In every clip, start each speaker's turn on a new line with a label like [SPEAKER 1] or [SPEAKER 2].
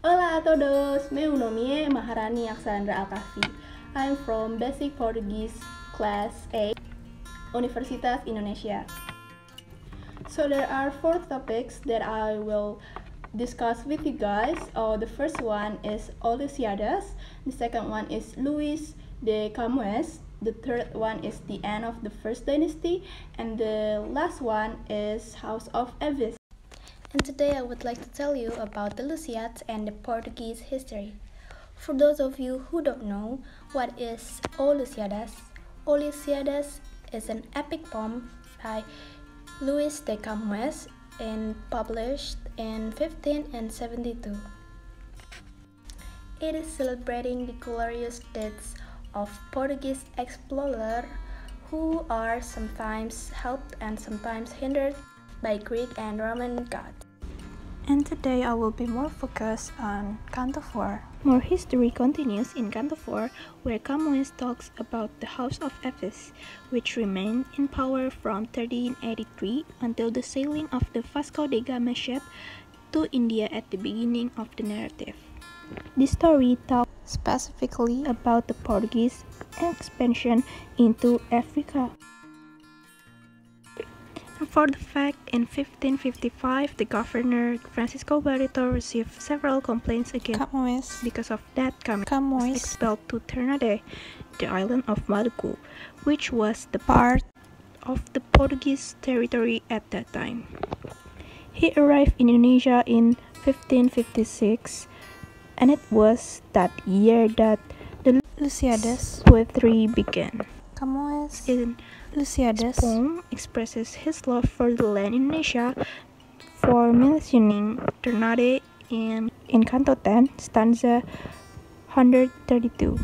[SPEAKER 1] Hola a todos, meu nome é Maharani Axellandra Alkahfi. I'm from Basic Portuguese Class A, Universitas Indonesia. So there are 4 topics that I will discuss with you guys. The first one is Lusiadas, the second one is Luis de Camo, the third one is the end of the first dynasty, and the last one is House of Avis.
[SPEAKER 2] And today I would like to tell you about the Lusiads and the Portuguese history. For those of you who don't know, what is O Lusiadas? O Lusiadas is an epic poem by Luis de Camões and published in 1572. It is celebrating the glorious deeds of Portuguese explorers who are sometimes helped and sometimes hindered by Greek and Roman gods.
[SPEAKER 3] And today I will be more focused on Canto 4. More history continues in Canto 4, where Camões talks about the House of Avis, which remained in power from 1383 until the sailing of the Vasco da Gama ship to India at the beginning of the narrative. This story talks specifically about the Portuguese expansion into Africa. For the fact, in 1555, the governor Francisco Barreto received several complaints against Camões. Because of that, Camões was expelled to Ternate, the island of Maluku, which was the part of the Portuguese territory at that time. He arrived in Indonesia in 1556, and it was that year that the Lusiadas poetry began. Camões in Lusiadas poem expresses his love for the land in Indonesia, for mentioning Ternate in Canto 10, stanza 132.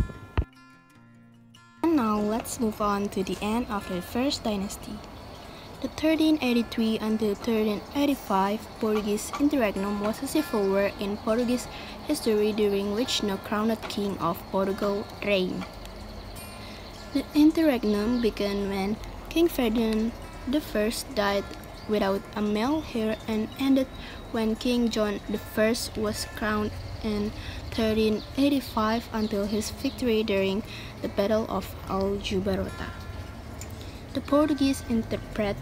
[SPEAKER 2] And now let's move on to the end of the first dynasty. The 1383 until 1385 Portuguese interregnum was a civil war in Portuguese history during which no crowned king of Portugal reigned. The interregnum began when King Ferdinand I died without a male heir and ended when King John I was crowned in 1385 until his victory during the Battle of Aljubarrota. The Portuguese interpret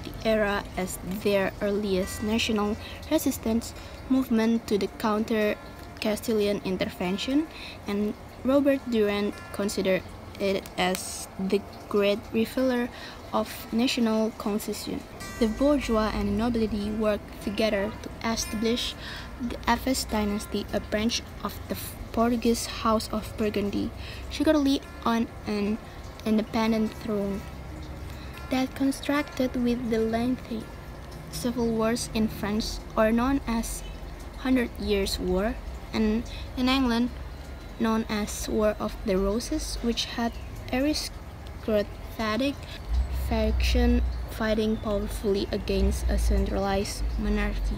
[SPEAKER 2] the era as their earliest national resistance movement to the counter Castilian intervention, and Robert Durant considered it as the great revealer of national concision. The bourgeois and nobility worked together to establish the Avis dynasty, a branch of the Portuguese House of Burgundy, secretly on an independent throne. That contrasted with the lengthy civil wars in France, or known as 100 Years' War, and in England, known as War of the Roses, which had aristocratic faction fighting powerfully against a centralized monarchy.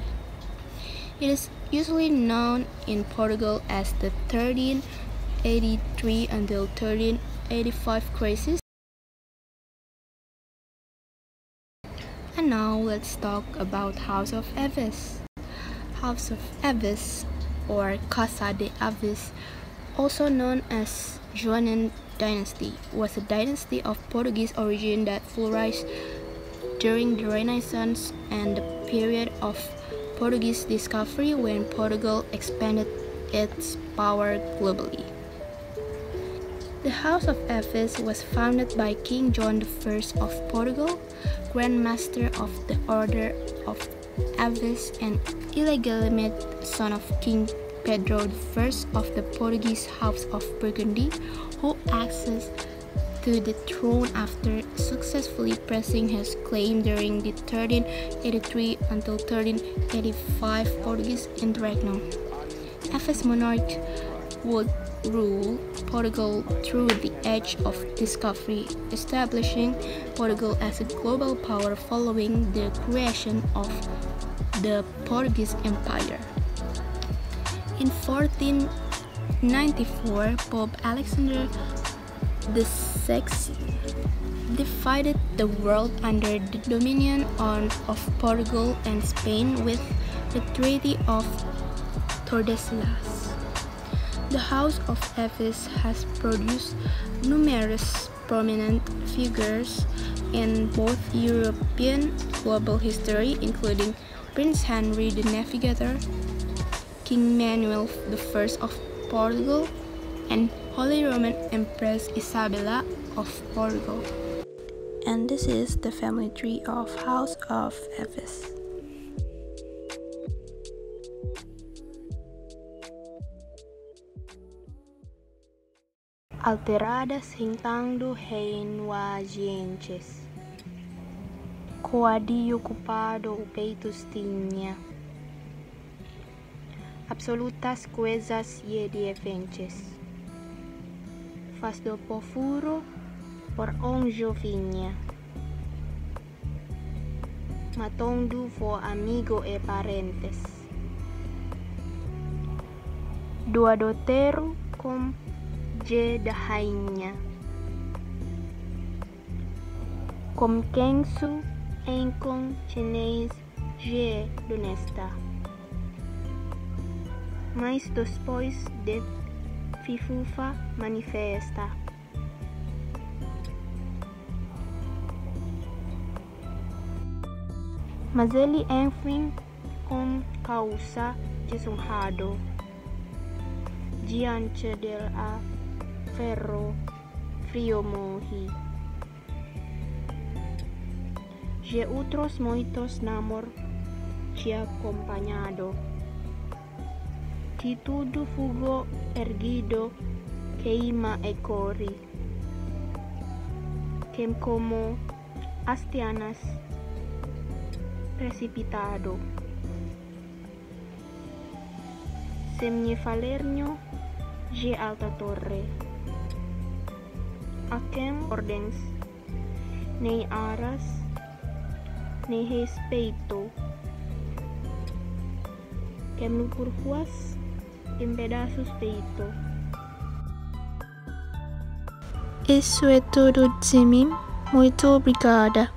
[SPEAKER 2] It is usually known in Portugal as the 1383 until 1385 crisis. And now let's talk about House of Avis. House of Avis, or Casa de Avis, also known as Joanan dynasty, was a dynasty of Portuguese origin that flourished during the Renaissance and the period of Portuguese discovery when Portugal expanded its power globally. The House of Avis was founded by King John I of Portugal, Grand Master of the Order of Avis and illegitimate son of King Pedro I of the Portuguese House of Burgundy, who accessed to the throne after successfully pressing his claim during the 1383 until 1385 Portuguese interregnum. Avis monarch would rule Portugal through the age of discovery, establishing Portugal as a global power following the creation of the Portuguese Empire. In 1494, Pope Alexander VI divided the world under the dominion of Portugal and Spain with the Treaty of Tordesillas. The House of Efes has produced numerous prominent figures in both European global history, including Prince Henry the Navigator, King Manuel I of Portugal, and Holy Roman Empress Isabella of Portugal.
[SPEAKER 3] And this is the family tree of House of Efes.
[SPEAKER 2] Alteradas hintando rein wagienches, coadi ocupado o peitos tinha, absolutas coisas ye defenches, faz do pofuro por onjo vinha, matondo for amigo e parentes, do adotero com je da rainha, com kensu encon chinês je donesta, mas depois de fifufa manifesta. Mas ele enfim com causa desonrado diante del a ferro frio morri. De outros muitos namor te acompanhado, de tudo fugo erguido queima e corre, que como hastianas precipitado, semifalernho de alta torre, aquem ordens, nem aras, nem respeito, que no por ruas em pedaços peito.
[SPEAKER 3] Isso é tudo de mim. Muito obrigada.